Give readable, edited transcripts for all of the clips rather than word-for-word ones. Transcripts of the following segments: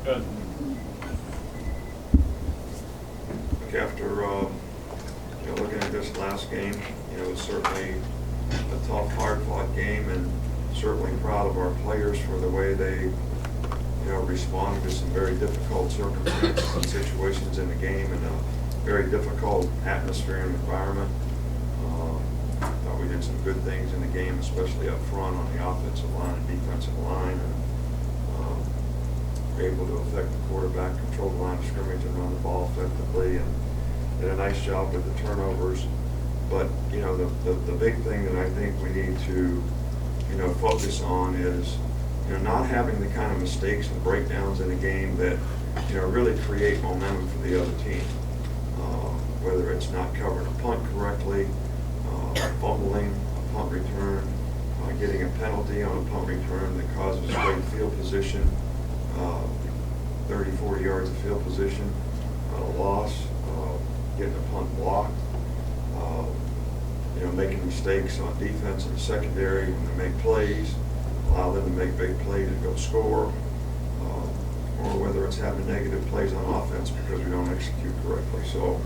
Good. After looking at this last game, it was certainly a tough, hard-fought game, and certainly proud of our players for the way they responded to some very difficult circumstances and situations in the game in a very difficult atmosphere and environment. Thought we did some good things in the game, especially up front on the offensive line and defensive line, and were able to affect the quarterback, control the line of scrimmage, and run the ball effectively, and did a nice job with the turnovers. But the big thing that I think we need to focus on is not having the kind of mistakes and breakdowns in the game that really create momentum for the other team. Whether it's not covering a punt correctly, fumbling a punt return, getting a penalty on a punt return that causes great field position, 30, 40 yards of field position, a loss, getting a punt blocked, making mistakes on defense and secondary when they make plays, allow them to make big plays and go score, or whether it's having negative plays on offense because we don't execute correctly. So,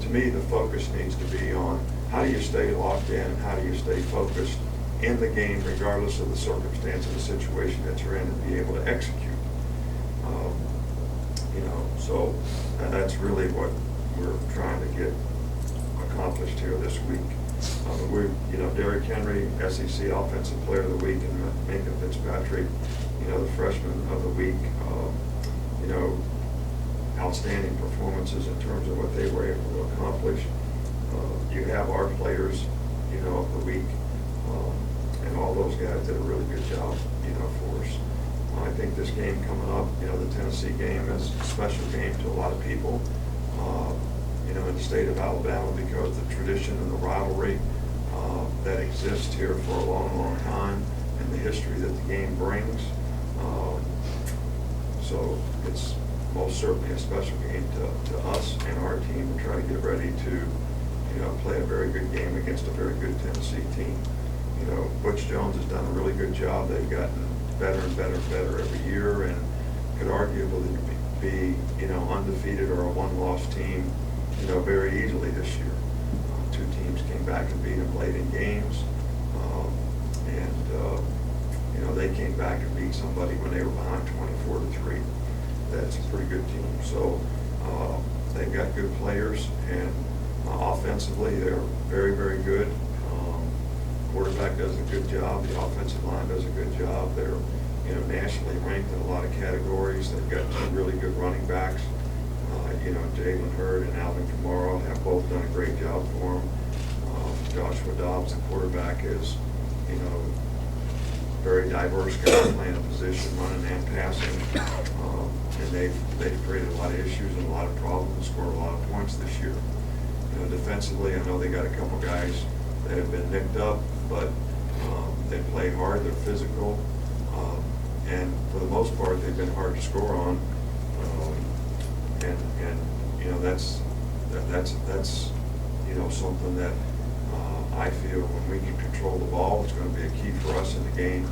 to me, the focus needs to be on how do you stay locked in and how do you stay focused in the game regardless of the circumstance of the situation that you're in, and be able to execute. So that's really what we're trying to get accomplished here this week. Derrick Henry, SEC Offensive Player of the Week, and Minka Fitzpatrick, the Freshman of the Week. Outstanding performances in terms of what they were able to accomplish. You have our players, of the week, and all those guys did a really good job, for us. I think this game coming up, the Tennessee game is a special game to a lot of people, in the state of Alabama, because the tradition and the rivalry that exists here for a long, long time, and the history that the game brings. So it's most certainly a special game to us and our team, to try to get ready to, play a very good game against a very good Tennessee team. Butch Jones has done a really good job. They've gotten better and better and better every year, and could arguably be, undefeated or a one-loss team, very easily this year. Two teams came back and beat them late in games, they came back and beat somebody when they were behind 24-3. That's a pretty good team. So they've got good players, and offensively they're very, very good. Quarterback does a good job. The offensive line does a good job. They're nationally ranked in a lot of categories. They've got two really good running backs. Jalen Hurd and Alvin Kamara have both done a great job for them. Joshua Dobbs, the quarterback, is very diverse guy, playing a position, running and passing. And they've created a lot of issues and a lot of problems and scored a lot of points this year. Defensively, I know they got a couple guys that have been nicked up, but they play hard, they're physical, and for the most part, they've been hard to score on. That's something that I feel when we can control the ball, it's going to be a key for us in the game.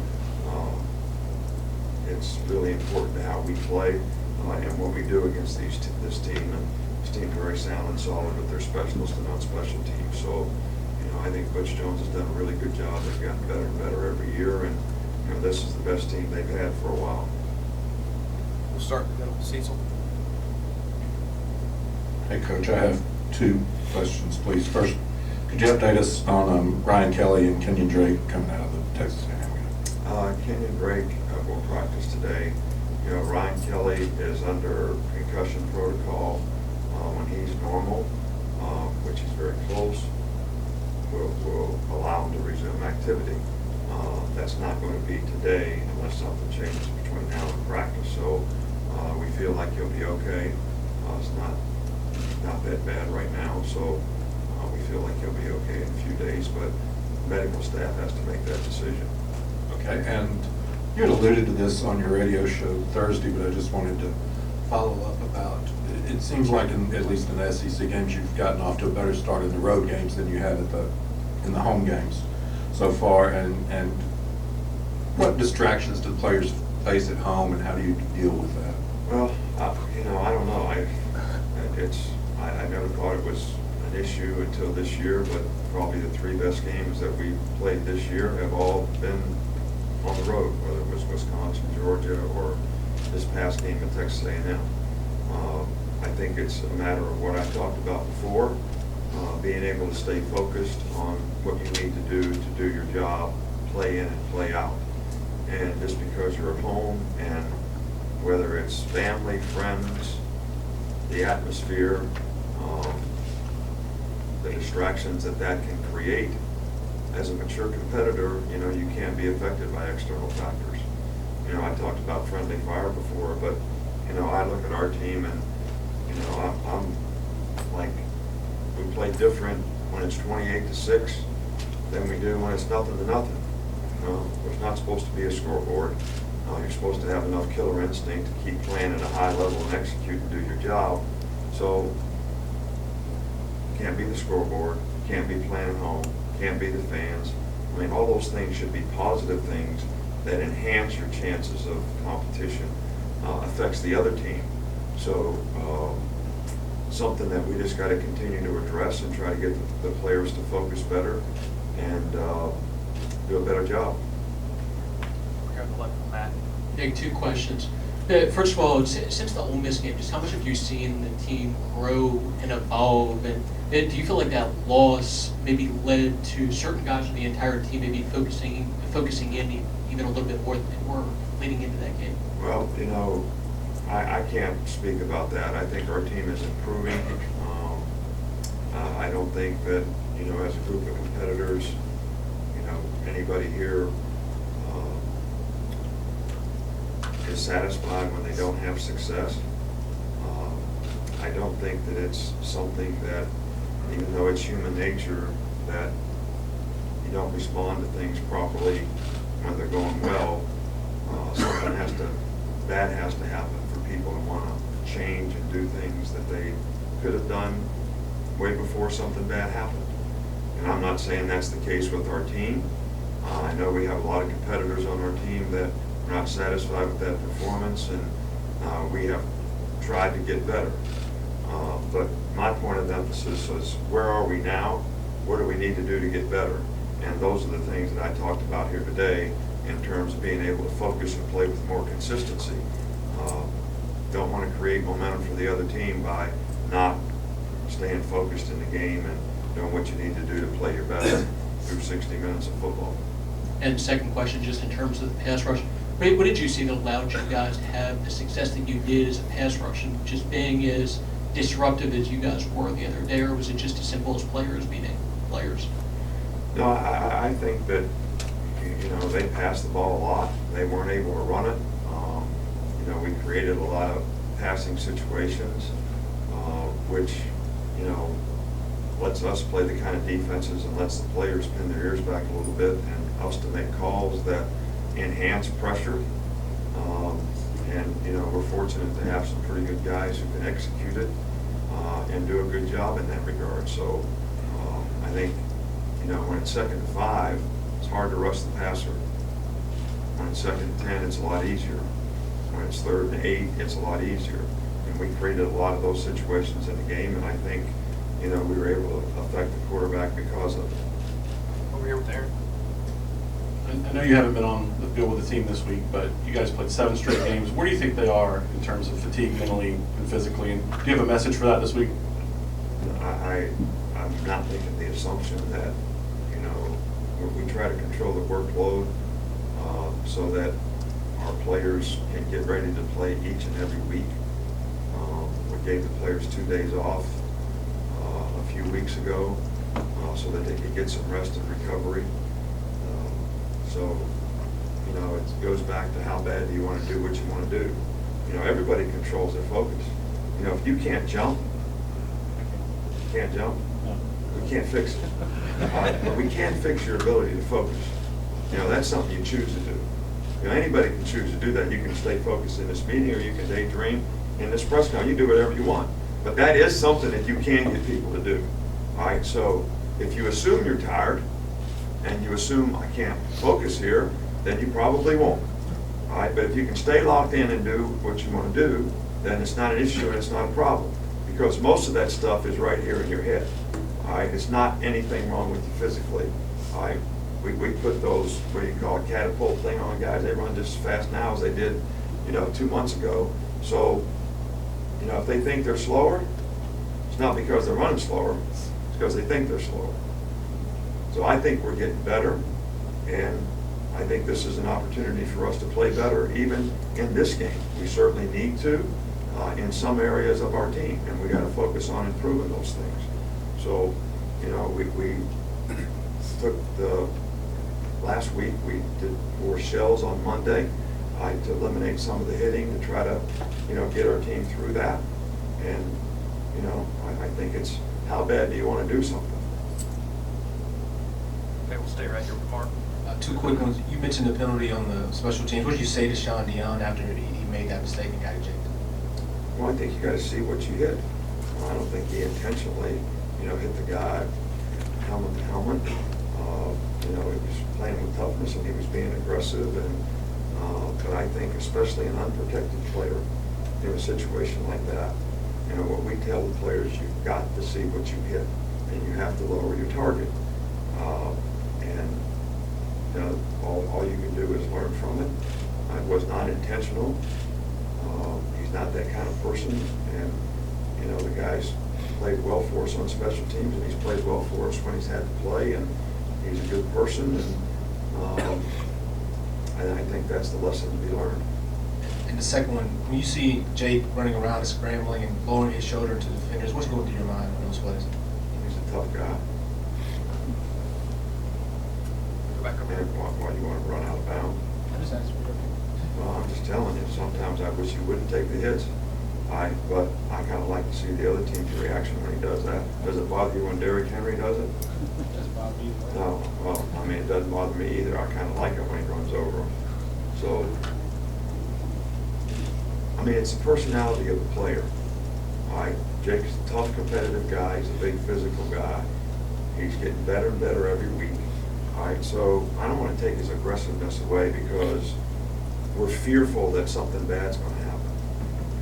It's really important to how we play and what we do against this team. And this team's very sound and solid with their specialists and on special teams. So, I think Butch Jones has done a really good job. They've gotten better and better every year, and this is the best team they've had for a while. We'll start in the middle. Cecil. Hey, Coach, I have two questions, please. First, could you update us on Ryan Kelly and Kenyon Drake coming out of the Texas A&M game? Kenyon Drake will practice today. Ryan Kelly is under concussion protocol when he's normal, which is very close. Will allow him to resume activity. That's not going to be today unless something changes between now and practice. So we feel like he'll be okay. It's not that bad right now, so we feel like he'll be okay in a few days, but medical staff has to make that decision. Okay, and you had alluded to this on your radio show Thursday, but I just wanted to follow up about, it seems like at least in the SEC games, you've gotten off to a better start in the road games than you have in the home games so far, and what distractions do the players face at home, and how do you deal with that? Well, I don't know. I never thought it was an issue until this year, but probably the three best games that we played this year have all been on the road, whether it was Wisconsin, Georgia, or this past game at Texas A&M. I think it's a matter of what I talked about before, being able to stay focused on what you need to do your job, play in and play out. And just because you're at home, and whether it's family, friends, the atmosphere, the distractions that can create, as a mature competitor, you can't be affected by external factors. I talked about friendly fire before, but, I look at our team and, I'm like, we play different when it's 28-6 than we do when it's 0-0. There's not supposed to be a scoreboard. You're supposed to have enough killer instinct to keep playing at a high level and execute and do your job. So, can't be the scoreboard, can't be playing at home, can't be the fans. I mean, all those things should be positive things that enhance your chances of competition, affects the other team. So, something that we just got to continue to address and try to get the players to focus better and do a better job. We're going to let Matt. Nick, two questions. First of all, since the Ole Miss game, just how much have you seen the team grow and evolve? And do you feel like that loss maybe led to certain guys in the entire team maybe focusing in even a little bit more than they were leading into that game? Well, I can't speak about that. I think our team is improving. I don't think that, as a group of competitors, anybody here is satisfied when they don't have success. I don't think that it's something that, even though it's human nature, that you don't respond to things properly when they're going well. Something bad has to happen for people to want to change and do things that they could have done way before something bad happened. And I'm not saying that's the case with our team. I know we have a lot of competitors on our team that are not satisfied with that performance, and we have tried to get better. But my point of emphasis is, where are we now? What do we need to do to get better? And those are the things that I talked about here today in terms of being able to focus and play with more consistency. Don't want to create momentum for the other team by not staying focused in the game and doing what you need to do to play your best through 60 minutes of football. And second question, just in terms of the pass rush, what did you see that allowed you guys to have the success that you did as a pass rush, and just being as disruptive as you guys were the other day, or was it just as simple as players being players? No, I think that, they passed the ball a lot. They weren't able to run it. We created a lot of passing situations, which, lets us play the kind of defenses and lets the players pin their ears back a little bit and us to make calls that enhance pressure. And, we're fortunate to have some pretty good guys who can execute it and do a good job in that regard. So I think, when it's 2nd and 5, it's hard to rush the passer. When it's 2nd and 10, it's a lot easier. When it's 3rd and 8, it's a lot easier. And we created a lot of those situations in the game, and I think, we were able to affect the quarterback because of it. Over here with Aaron. I know you haven't been on the field with the team this week, but you guys played 7 straight games. Where do you think they are in terms of fatigue mentally and physically? And do you have a message for that this week? I'm not making the assumption that, we try to control the workload so that our players can get ready to play each and every week. We gave the players 2 days off a few weeks ago so that they could get some rest and recovery. So, it goes back to how bad do you want to do what you want to do. Everybody controls their focus. If you can't jump, we can't fix it. But we can fix your ability to focus. That's something you choose to do. Anybody can choose to do that. You can stay focused in this meeting, or you can daydream in this press conference. You do whatever you want. But that is something that you can get people to do. All right, so if you assume you're tired, and you assume I can't focus here, then you probably won't. All All right, but if you can stay locked in and do what you want to do, then it's not an issue and it's not a problem. Because most of that stuff is right here in your head. All right, it's not anything wrong with you physically. All right, we put those, what do you call it, catapult thing on guys. They run just as fast now as they did, 2 months ago. So, if they think they're slower, it's not because they're running slower, it's because they think they're slower. So I think we're getting better, and I think this is an opportunity for us to play better even in this game. We certainly need to in some areas of our team, and we got to focus on improving those things. So, we took last week, we did 4 shells on Monday to eliminate some of the hitting, to try to, get our team through that. And, I think it's, how bad do you want to do something? Okay, we'll stay right here with Mark. 2 quick ones. You mentioned the penalty on the special teams. What did you say to Sean Dion after he made that mistake and got ejected? Well, I think you got to see what you hit. I don't think he intentionally, hit the guy helmet to helmet. He was playing with toughness and he was being aggressive. And but I think, especially an unprotected player in a situation like that, what we tell the players, you've got to see what you hit, and you have to lower your target. And all you can do is learn from it. It was not intentional. He's not that kind of person, and the guy's played well for us on special teams, and he's played well for us when he's had to play, and he's a good person, and I think that's the lesson to be learned. And the second one, when you see Jake running around and scrambling and lowering his shoulder to the defenders, what's going through your mind on those plays? He's a tough guy. Go back over here. And why do you want to run out of bounds? I'm just asking. Well, I'm just telling you, sometimes I wish he wouldn't take the hits. But I kind of like to see the other team's reaction when he does that. Does it bother you when Derrick Henry does it? No, well, it doesn't bother me either. I kind of like it when he runs over him. So, it's the personality of the player. Jake's a tough, competitive guy. He's a big physical guy. He's getting better and better every week. So I don't want to take his aggressiveness away because we're fearful that something bad's going to happen.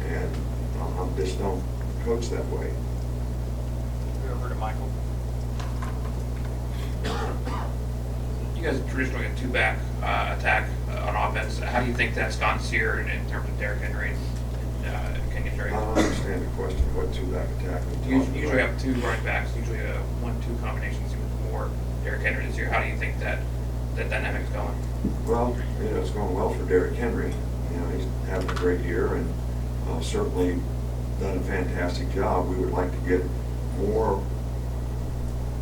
And I just don't coach that way. Go over to Michael. You guys traditionally get 2-back attack on offense. How do you think that's gone this year in terms of Derrick Henry and Kenyon Drake? I don't understand the question, what 2-back attack we're You talking usually about. have 2 running backs, usually a 1-2 combination seems more Derrick Henry this year. How do you think that dynamic's going? Well, it's going well for Derrick Henry. He's having a great year and certainly done a fantastic job. We would like to get more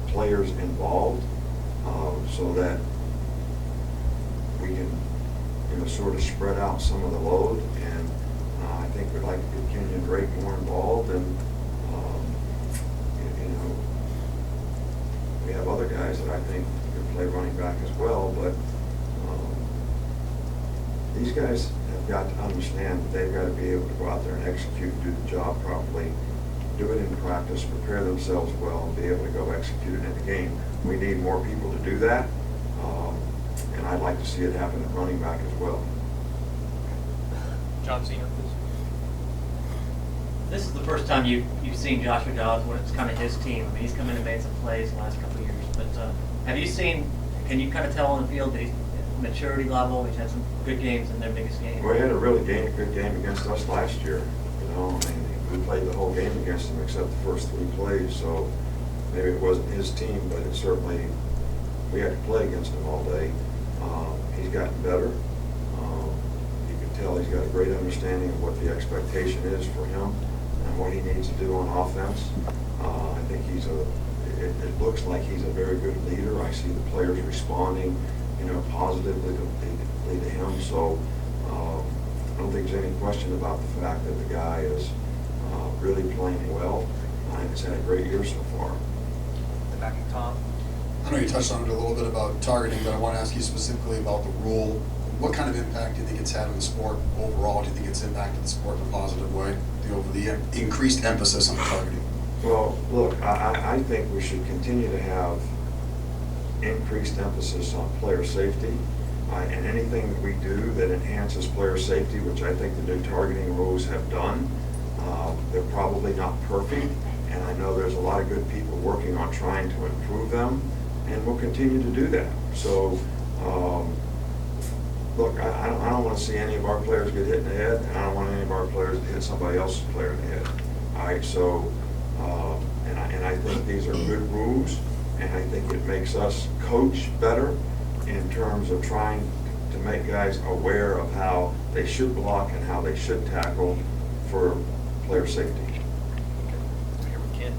players involved so that we can, sort of spread out some of the load. And I think we'd like to get Kenyon Drake more involved. And we have other guys that I think could play running back as well. But these guys have got to understand that they've got to be able to go out there and execute and do the job properly, do it in practice, prepare themselves well, and be able to go execute it in the game. We need more people to do that, and I'd like to see it happen at running back as well. John Cena, please. This is the first time you've seen Joshua Dobbs when it's kind of his team. He's come in and made some plays the last couple of years. But have you seen, can you kind of tell on the field that he's maturity level? He's had some good games in their biggest game. Well, he had a really good game against us last year. We played the whole game against him except the first 3 plays, so maybe it wasn't his team, but it certainly, we had to play against him all day. He's gotten better. You can tell he's got a great understanding of what the expectation is for him and what he needs to do on offense. I think it looks like he's a very good leader. I see the players responding, positively to him. So I don't think there's any question about the fact that the guy is really playing well. He's had a great year so far. Back to Tom. I know you touched on it a little bit about targeting, but I want to ask you specifically about the rule. What kind of impact do you think it's had on the sport overall? Do you think it's impacted the sport in a positive way, the increased emphasis on targeting? Well, look, I think we should continue to have increased emphasis on player safety And anything that we do that enhances player safety, which I think the new targeting rules have done, they're probably not perfect, and I know there's a lot of good people working on trying to improve them, and we'll continue to do that. So, look, I don't want to see any of our players get hit in the head, and I don't want any of our players to hit somebody else's player in the head. All right, so, and I think these are good rules, and I think it makes us coach better in terms of trying to make guys aware of how they should block and how they should tackle for player safety. Here with Ken.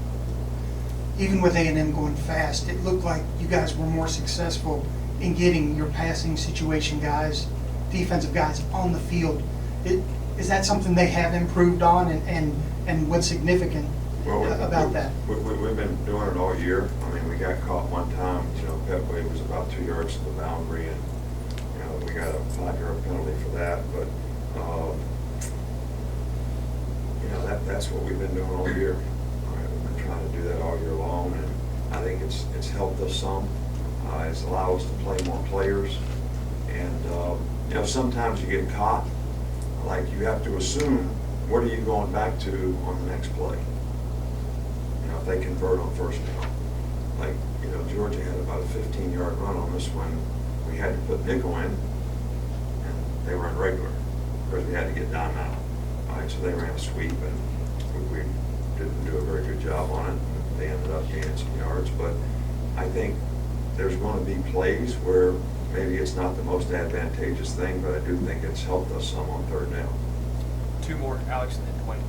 Even with A&M going fast, it looked like you guys were more successful in getting your passing situation guys, defensive guys on the field. Is that something they have improved on, and what's significant about that? We've been doing it all year. I mean, we got caught one time, Petway was about 2 yards to the boundary, and, we got a 5-yard penalty for that, but, that's what we've been doing all year. All right, we've been trying to do that all year long, and I think it's helped us some. It's allowed us to play more players, and, sometimes you get caught, like you have to assume, what are you going back to on the next play? If they convert on first down. Like, Georgia had about a 15-yard run on this one. We had to put nickel in, and they were in regular. Of course, we had to get down now. All right, so they ran a sweep, and we didn't do a very good job on it. They ended up gaining some yards, but I think there's going to be plays where maybe it's not the most advantageous thing, but I do think it's helped us some on third down. 2 more, Alex and then Dwayne.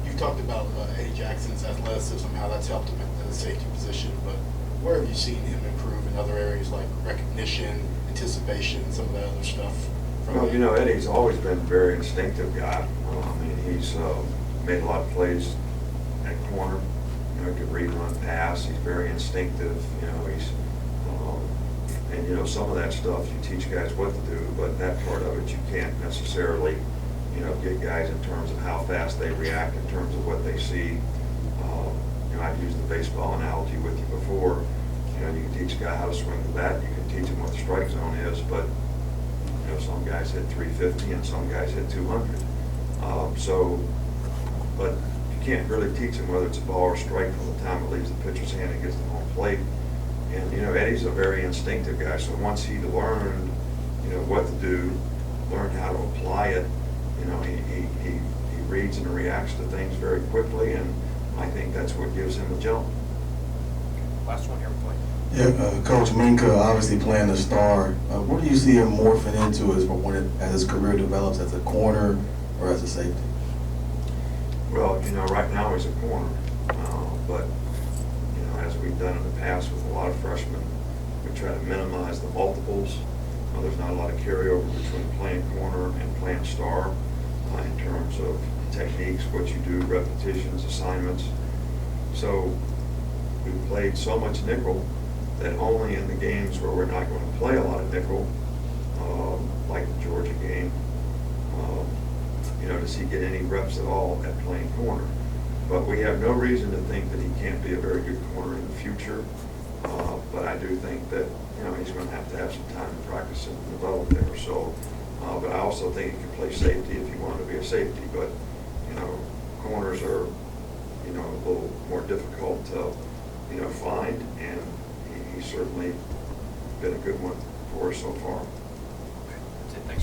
You talked about Eddie Jackson's athleticism, how that's helped him in the safety position, but where have you seen him improve in other areas like recognition, anticipation, some of that other stuff? Well, Eddie's always been a very instinctive guy. He's made a lot of plays at corner. He could read, run, pass. He's very instinctive. And some of that stuff you teach guys what to do, but that part of it you can't necessarily get guys in terms of how fast they react, in terms of what they see. I've used the baseball analogy with you before. You can teach a guy how to swing the bat, you can teach him what the strike zone is, but some guys hit 350 and some guys hit 200. But you can't really teach him whether it's a ball or strike from the time it leaves the pitcher's hand and gets to home plate. And Eddie's a very instinctive guy, so once he learned what to do, learned how to apply it, he reads and reacts to things very quickly, and I think that's what gives him a jump. Last one here with Dwayne. Yeah, Coach Minka obviously playing the star. What do you see him morphing into as his career develops, as a corner or as a safety? Well, right now he's a corner, but as we've done in the past with a lot of freshmen, we try to minimize the multiples. There's not a lot of carryover between playing corner and playing star in terms of techniques, what you do, repetitions, assignments. So we played so much nickel that only in the games where we're not going to play a lot of nickel, like the Georgia game, does he get any reps at all at playing corner. But we have no reason to think that he can't be a very good corner in the future. But I do think that he's going to have some time to practice and develop there. So, but I also think he can play safety if he wanted to be a safety. But corners are a little more difficult to find, and he's certainly been a good one for us so far.